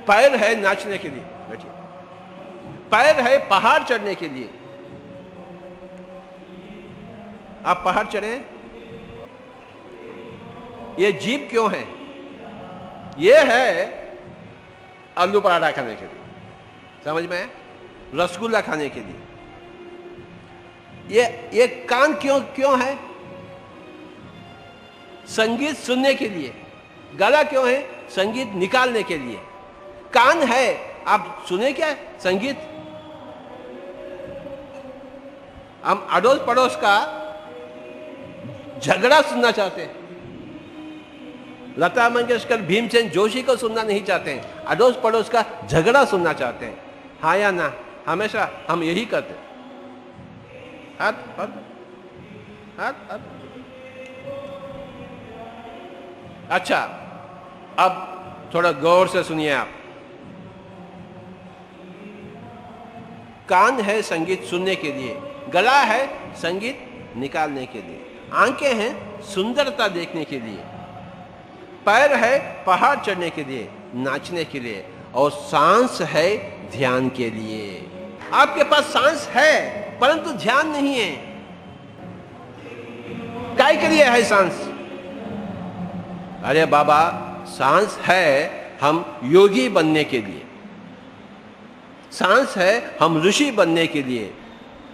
पैर है नाचने के लिए, बैठिए। पैर है पहाड़ चढ़ने के लिए। आप पहाड़ चढ़े, ये जीभ क्यों है? ये है आलू पराठा खाने के लिए, समझ में है? रसगुल्ला खाने के लिए। ये कान क्यों है? संगीत सुनने के लिए। गला क्यों है? संगीत निकालने के लिए। कान है, आप सुने क्या संगीत? हम अड़ोस पड़ोस का झगड़ा सुनना चाहते हैं। लता मंगेशकर, भीमसेन जोशी को सुनना नहीं चाहते हैं, अड़ोस पड़ोस का झगड़ा सुनना चाहते हैं। हाँ या ना? हमेशा हम यही करते हैं। हाथ हाथ हाथ हाथ। अच्छा, अब थोड़ा गौर से सुनिए आप। कान है संगीत सुनने के लिए, गला है संगीत निकालने के लिए, आंखें हैं सुंदरता देखने के लिए, पैर है पहाड़ चढ़ने के लिए, नाचने के लिए, और सांस है ध्यान के लिए। आपके पास सांस है परंतु ध्यान नहीं है। काय के लिए है सांस? अरे बाबा, सांस है हम योगी बनने के लिए, सांस है हम ऋषि बनने के लिए,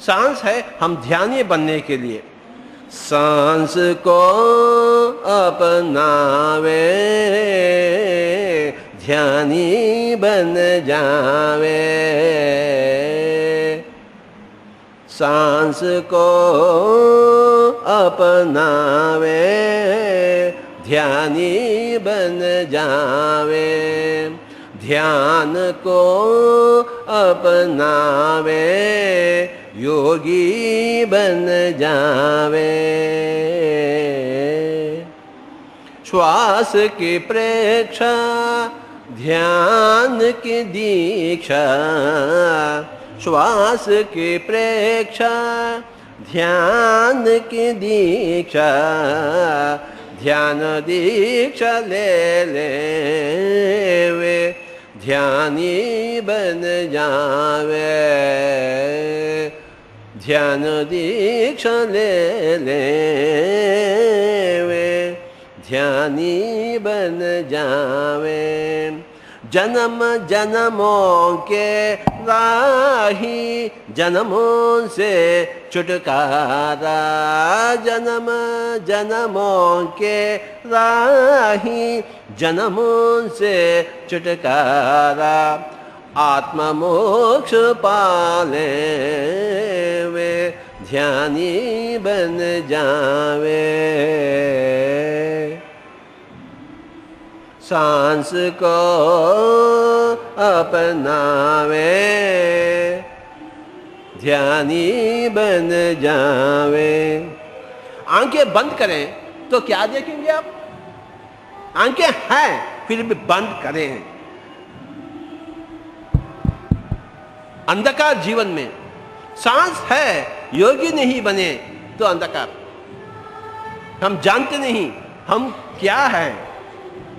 सांस है हम ध्यानी बनने के लिए। सांस को अपनावे ध्यानी बन जावे, सांस को अपनावे ध्यानी बन जावे, ध्यान को अपनावे योगी बन जावे। श्वास की प्रेक्षा ध्यान की दीक्षा, श्वास की प्रेक्षा ध्यान की दीक्षा, ध्यान दीक्षा ले ले वे ध्यानी बन जावे, ध्यान दीक्षा ले ले वे ध्यानी बन जावे। जन्म जन्मों के राही जन्मों से छुटकारा, जन्म जन्मों के राही जन्मों से छुटकारा, आत्म मोक्ष पाले वे ध्यानी बन जावे। सांस को अपनावे ध्यानी बन जावे। आंखें बंद करें तो क्या देखेंगे आप? आंखें हैं फिर भी बंद करें। अंधकार जीवन में, सांस है योगी नहीं बने तो अंधकार। हम जानते नहीं हम क्या हैं,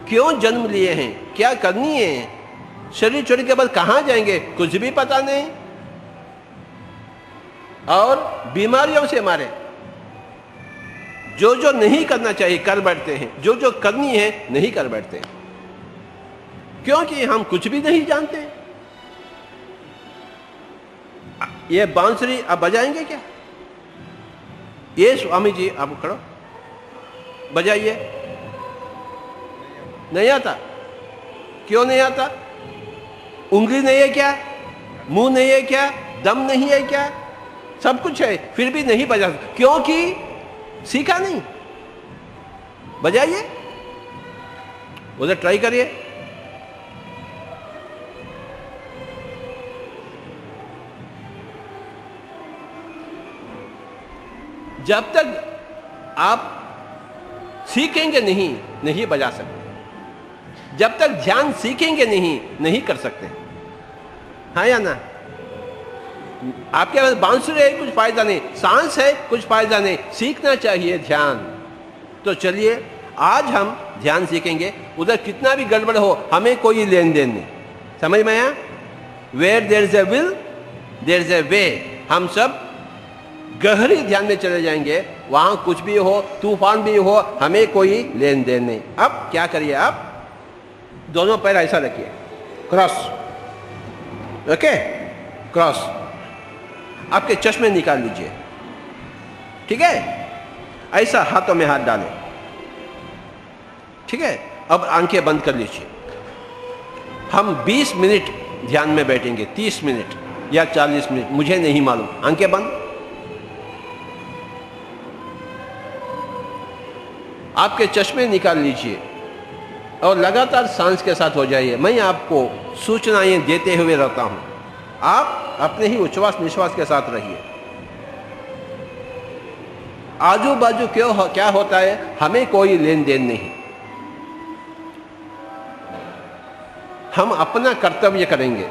क्यों जन्म लिए हैं, क्या करनी है, शरीर छोड़ के बाद कहां जाएंगे कुछ भी पता नहीं, और बीमारियों से मारे। जो जो नहीं करना चाहिए कर बैठते हैं, जो जो करनी है नहीं कर बैठते हैं, क्योंकि हम कुछ भी नहीं जानते। ये बांसुरी आप बजाएंगे क्या? ये स्वामी जी आप खड़ो बजाइए। नहीं आता? क्यों नहीं आता? उंगली नहीं है क्या? मुंह नहीं है क्या? दम नहीं है क्या? सब कुछ है फिर भी नहीं बजा, क्योंकि सीखा नहीं। बजाइए, उधर ट्राई करिए। जब तक आप सीखेंगे नहीं बजा सकते। जब तक ध्यान सीखेंगे नहीं कर सकते। हाँ या ना? आपके पास बांसुरी है कुछ फायदा नहीं, सांस है कुछ फायदा नहीं, सीखना चाहिए ध्यान। तो चलिए आज हम ध्यान सीखेंगे। उधर कितना भी गड़बड़ हो हमें कोई लेन देन नहीं। समझ में आया? Where there is a will there is a way. हम सब गहरी ध्यान में चले जाएंगे, वहां कुछ भी हो, तूफान भी हो, हमें कोई लेन देन नहीं। अब क्या करिए, आप दोनों पैर ऐसा रखिए, क्रॉस, ओके, क्रॉस। आपके चश्मे निकाल लीजिए, ठीक है? ऐसा हाथों में हाथ डालें, ठीक है? अब आंखें बंद कर लीजिए। हम 20 मिनट ध्यान में बैठेंगे, 30 मिनट या 40 मिनट, मुझे नहीं मालूम। आंखें बंद, आपके चश्मे निकाल लीजिए और लगातार सांस के साथ हो जाइए। मैं आपको सूचनाएं देते हुए रहता हूं, आप अपने ही उच्छ्वास निश्वास के साथ रहिए। आजू बाजू क्या होता है, हमें कोई लेन देन नहीं। हम अपना कर्तव्य करेंगे।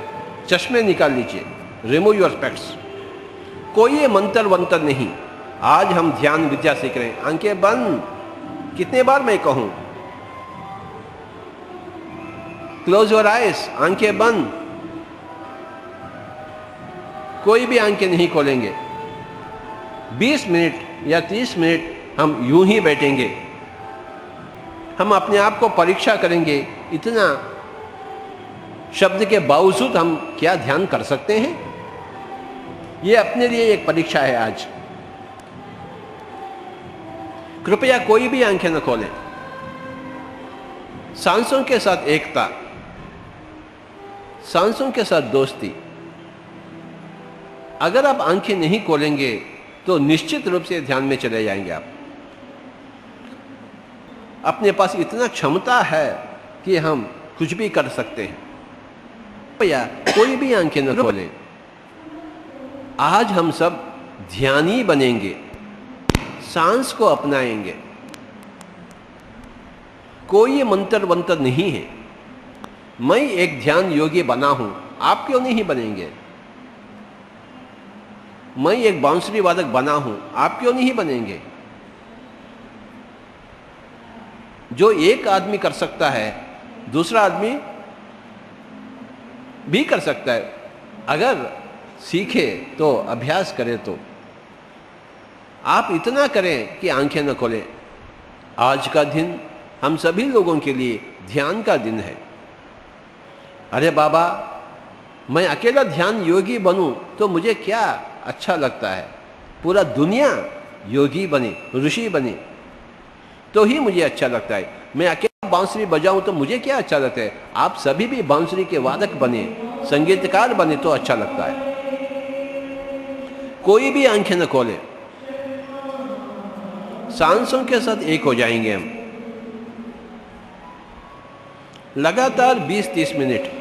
चश्मे निकाल लीजिए, रिमूव योर स्पेक्ट्स। कोई मंत्र वंत्र नहीं। आज हम ध्यान विद्या सीख रहे हैं। आंखें बंद। कितने बार मैं कहूं? क्लोज योर आइज, आंखें बंद। कोई भी आंखें नहीं खोलेंगे। 20 मिनट या 30 मिनट हम यूं ही बैठेंगे। हम अपने आप को परीक्षा करेंगे, इतना शब्द के बावजूद हम क्या ध्यान कर सकते हैं? ये अपने लिए एक परीक्षा है आज। कृपया कोई भी आंखें न खोलें। सांसों के साथ एकता, सांसों के साथ दोस्ती। अगर आप आंखें नहीं खोलेंगे तो निश्चित रूप से ध्यान में चले जाएंगे आप। अपने पास इतना क्षमता है कि हम कुछ भी कर सकते हैं। या कोई भी आंखें न खोलें। आज हम सब ध्यानी बनेंगे, सांस को अपनाएंगे। कोई मंत्र वंत्र नहीं है। मैं एक ध्यान योगी बना हूं, आप क्यों नहीं बनेंगे? मैं एक बांसुरी वादक बना हूं, आप क्यों नहीं बनेंगे? जो एक आदमी कर सकता है, दूसरा आदमी भी कर सकता है, अगर सीखे तो, अभ्यास करे तो। आप इतना करें कि आंखें न खोलें। आज का दिन हम सभी लोगों के लिए ध्यान का दिन है। अरे बाबा, मैं अकेला ध्यान योगी बनूं तो मुझे क्या अच्छा लगता है? पूरा दुनिया योगी बने, ऋषि बने तो ही मुझे अच्छा लगता है। मैं अकेला बांसुरी बजाऊं तो मुझे क्या अच्छा लगता है? आप सभी भी बांसुरी के वादक बने, संगीतकार बने तो अच्छा लगता है। कोई भी आंखें न खोले, सांसों के साथ एक हो जाएंगे हम। लगातार 20-30 minute.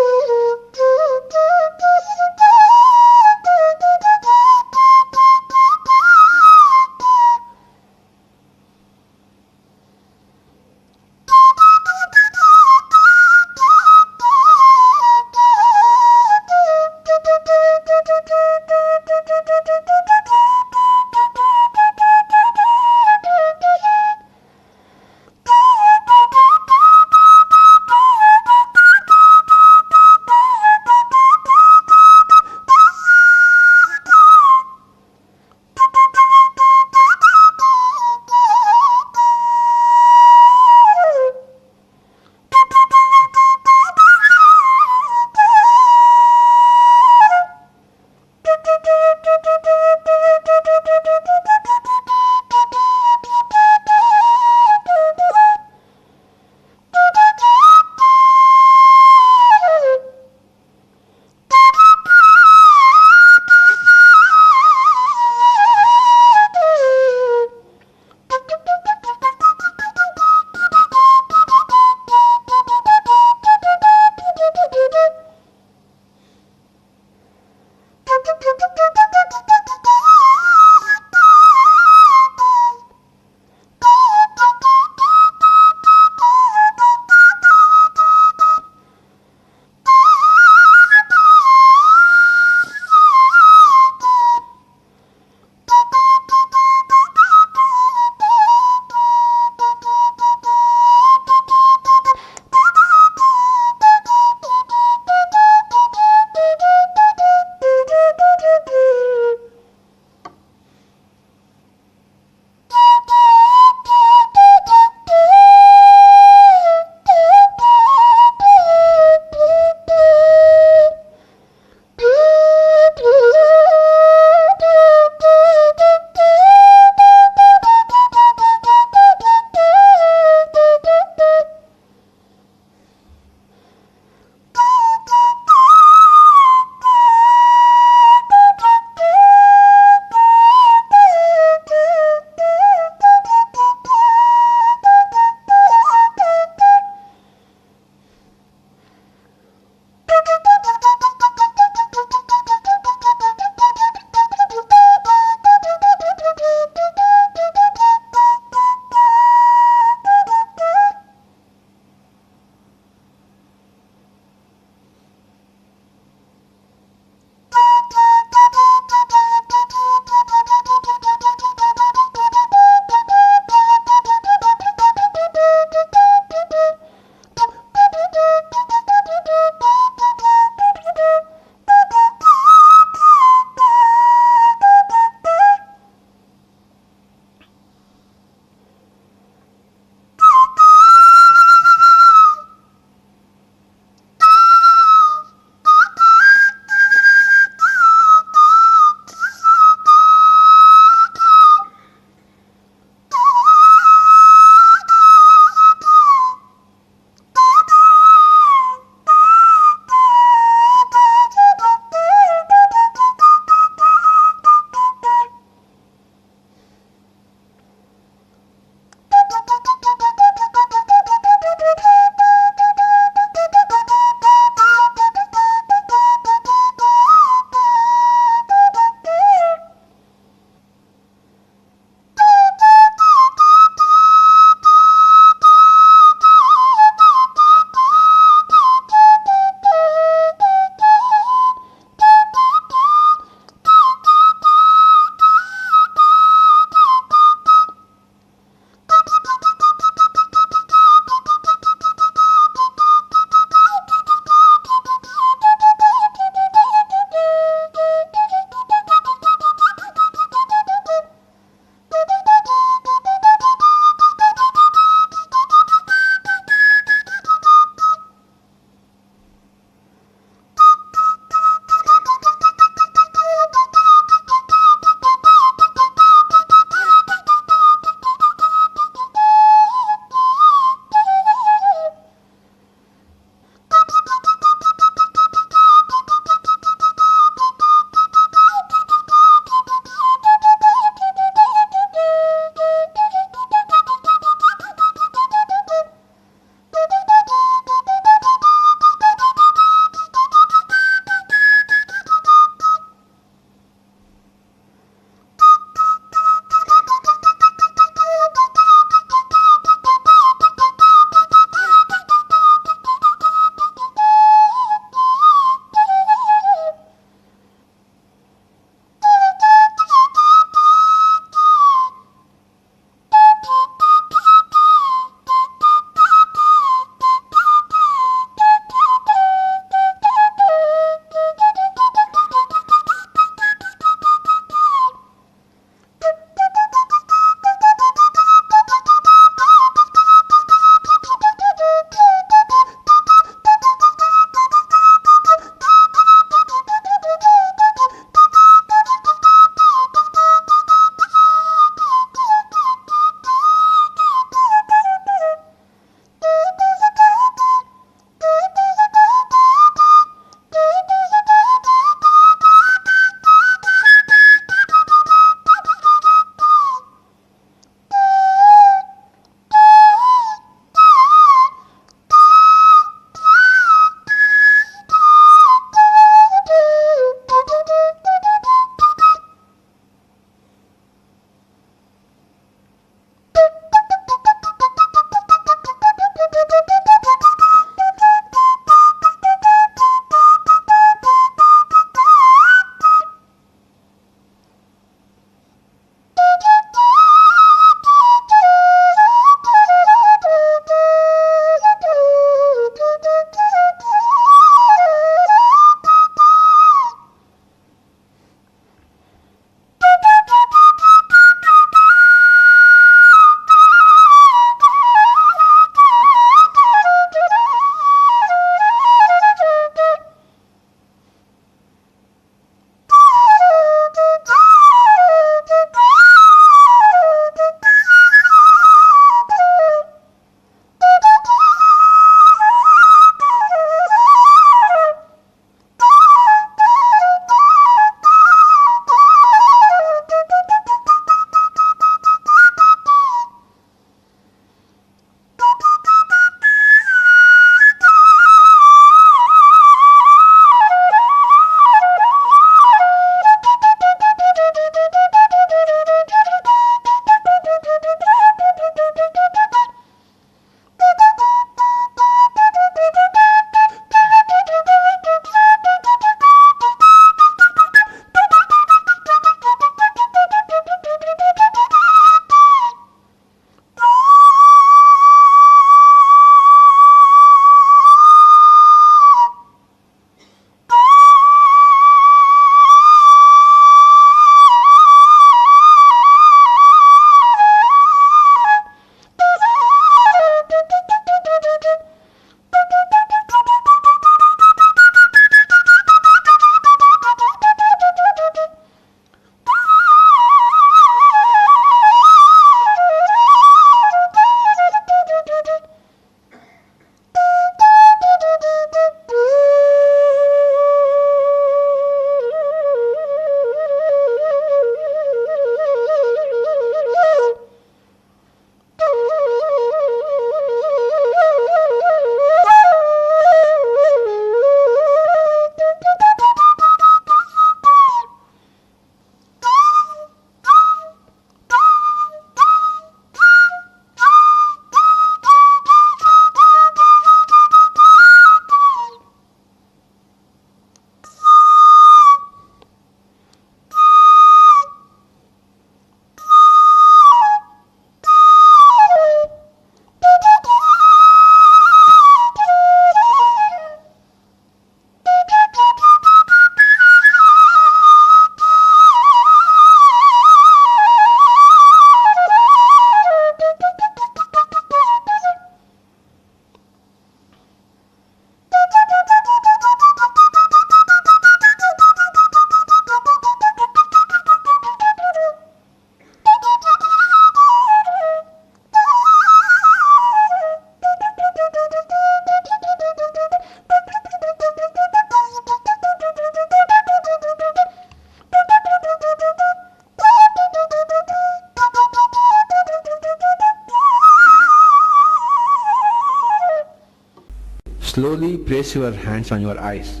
slowly place your hands on your eyes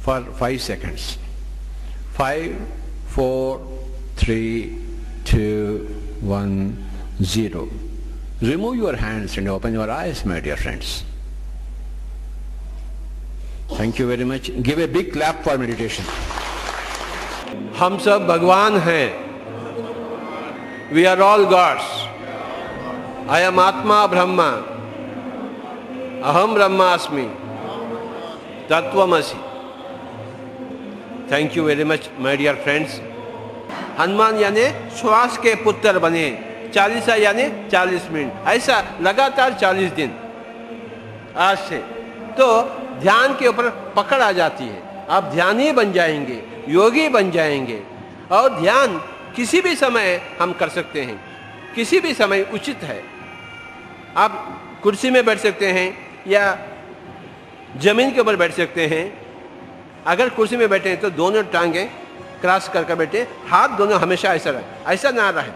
for 5 seconds. 5, 4, 3, 2, 1, 0. Remove your hands and open your eyes, my dear friends. Thank you very much. Give a big clap for meditation. हम सब भगवान हैं. We are all gods. I am Atma Brahma. Aham Brahmasmi. Tattvamasi. Thank you very much, my dear friends. Hanuman यानी श्वास के पुत्र बने. 40 यानी 40 मिनट. ऐसा लगातार 40 दिन आज से. तो ध्यान के ऊपर पकड़ आ जाती है. आप ध्यानी बन जाएंगे, योगी बन जाएंगे. और ध्यान किसी भी समय हम कर सकते हैं. किसी भी समय उचित है. आप कुर्सी में बैठ सकते हैं या जमीन के ऊपर बैठ सकते हैं. अगर कुर्सी में बैठे हैं तो दोनों टांगें क्रॉस करके बैठे. हाथ दोनों हमेशा ऐसा रहे. ऐसा ना रहे,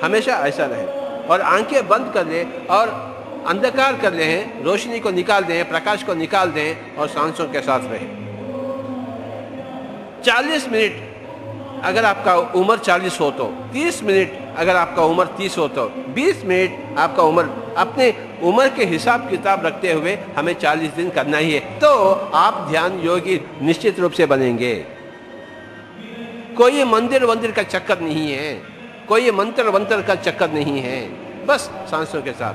हमेशा ऐसा रहे. और आंखें बंद कर ले और अंधकार कर ले हैं. रोशनी को निकाल दें, प्रकाश को निकाल दें और सांसों के साथ रहें. 40 मिनट अगर आपका उम्र 40 हो तो, 30 मिनट अगर आपका उम्र 30 हो तो, 20 मिनट आपका उम्र, अपने उम्र के हिसाब किताब रखते हुए हमें 40 दिन करना ही है. तो आप ध्यान योगी निश्चित रूप से बनेंगे. कोई मंदिर का चक्कर नहीं है, कोई मंत्र का चक्कर नहीं है. बस सांसों के साथ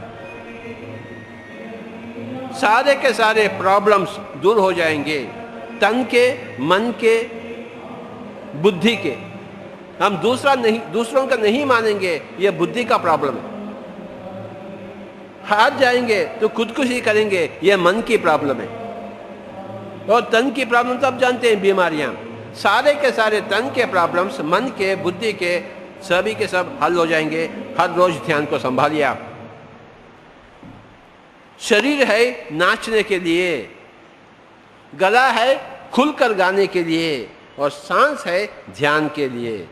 सारे के सारे प्रॉब्लम्स दूर हो जाएंगे. तन के, मन के, बुद्धि के. हम दूसरों का नहीं मानेंगे. ये बुद्धि का प्रॉब्लम है. हार जाएंगे तो खुदकुशी करेंगे. ये मन की प्रॉब्लम है. और तन की प्रॉब्लम तो आप जानते हैं, बीमारियां. सारे के सारे तन के प्रॉब्लम्स, मन के, बुद्धि के, सभी के सब हल हो जाएंगे. हर रोज ध्यान को संभालिए. आप शरीर है नाचने के लिए, गला है खुलकर गाने के लिए, और सांस है ध्यान के लिए.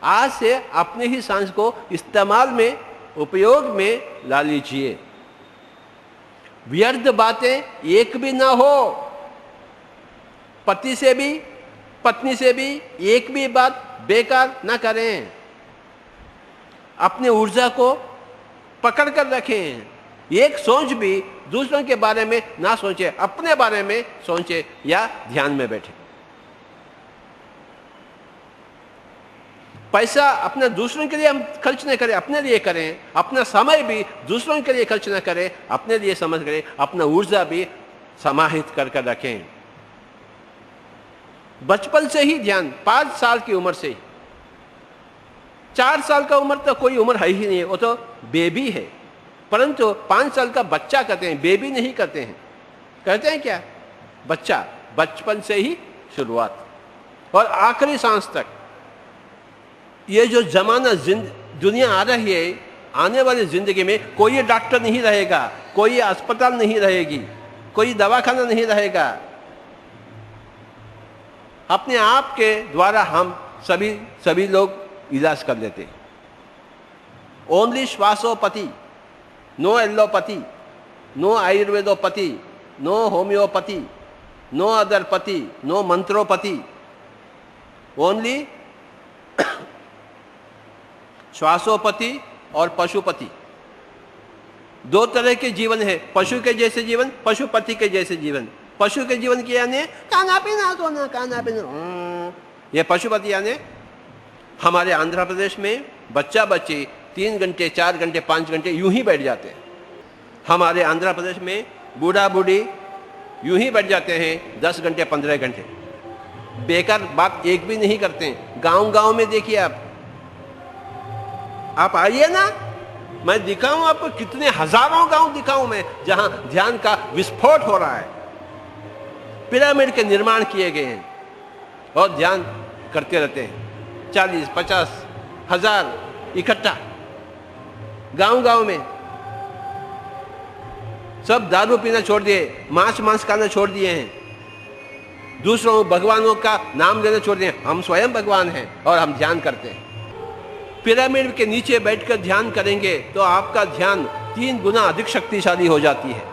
आज से अपने ही सांस को इस्तेमाल में, उपयोग में ला लीजिए. व्यर्थ बातें एक भी ना हो. पति से भी, पत्नी से भी एक भी बात बेकार ना करें. अपने ऊर्जा को पकड़ कर रखें. एक सोच भी दूसरों के बारे में ना सोचे, अपने बारे में सोचे या ध्यान में बैठे. पैसा अपने दूसरों के लिए हम खर्च न करें, अपने लिए करें. अपना समय भी दूसरों के लिए खर्च न करें, अपने लिए समझ करें. अपना ऊर्जा भी समाहित कर कर रखें. बचपन से ही ध्यान, 5 साल की उम्र से ही. 4 साल का उम्र तो कोई उम्र है ही नहीं, वो तो बेबी है. परंतु 5 साल का बच्चा कहते हैं, बेबी नहीं कहते हैं. कहते हैं क्या? बच्चा. बचपन से ही शुरुआत और आखिरी सांस तक. ये जो जमाना दुनिया आ रही है, आने वाली जिंदगी में कोई डॉक्टर नहीं रहेगा, कोई अस्पताल नहीं रहेगी, कोई दवाखाना नहीं रहेगा. अपने आप के द्वारा हम सभी लोग इलाज कर लेते हैं. ओनली श्वासोपति, नो एलोपैथी, नो आयुर्वेदोपति, नो होम्योपैथी, नो अदर पति, नो मंत्रोपति. ओनली श्वासोपति और पशुपति. 2 तरह के जीवन है. पशु के जैसे जीवन, पशुपति के जैसे जीवन. पशु के जीवन की यानी खाना पीना सोना, खाना पीना. ये पशुपति यानी हमारे आंध्र प्रदेश में बच्चा बच्ची 3 घंटे, 4 घंटे, 5 घंटे यूं ही बैठ जाते हैं. हमारे आंध्र प्रदेश में बूढ़ा बूढ़ी यूं ही बैठ जाते हैं 10 घंटे, 15 घंटे. बेकार बात एक भी नहीं करते हैं. गांव में देखिए आप आइए ना, मैं दिखाऊं आपको. कितने हजारों गांव दिखाऊं मैं जहां ध्यान का विस्फोट हो रहा है. पिरामिड के निर्माण किए गए हैं और ध्यान करते रहते हैं. 40, 50 हजार इकट्ठा गांव में. सब दारू पीना छोड़ दिए, मांस खाना छोड़ दिए हैं. दूसरों भगवानों का नाम लेना छोड़ दिए. हम स्वयं भगवान हैं और हम ध्यान करते हैं. पिरामिड के नीचे बैठकर ध्यान करेंगे तो आपका ध्यान 3 गुना अधिक शक्तिशाली हो जाती है।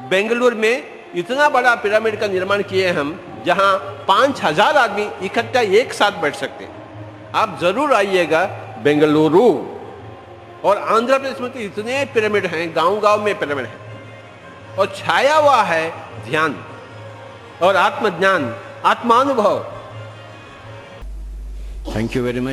बेंगलुरु में इतना बड़ा पिरामिड का निर्माण किए हम, जहां 5000 आदमी इकट्ठा एक साथ बैठ सकते हैं। आप जरूर आइएगा बेंगलुरु। और आंध्र प्रदेश में तो इतने पिरामिड हैं, गांव-गांव में पिरामिड हैं, और छाया हुआ है ध्यान और आत्मज्ञान, आत्मानुभव। Thank you very much.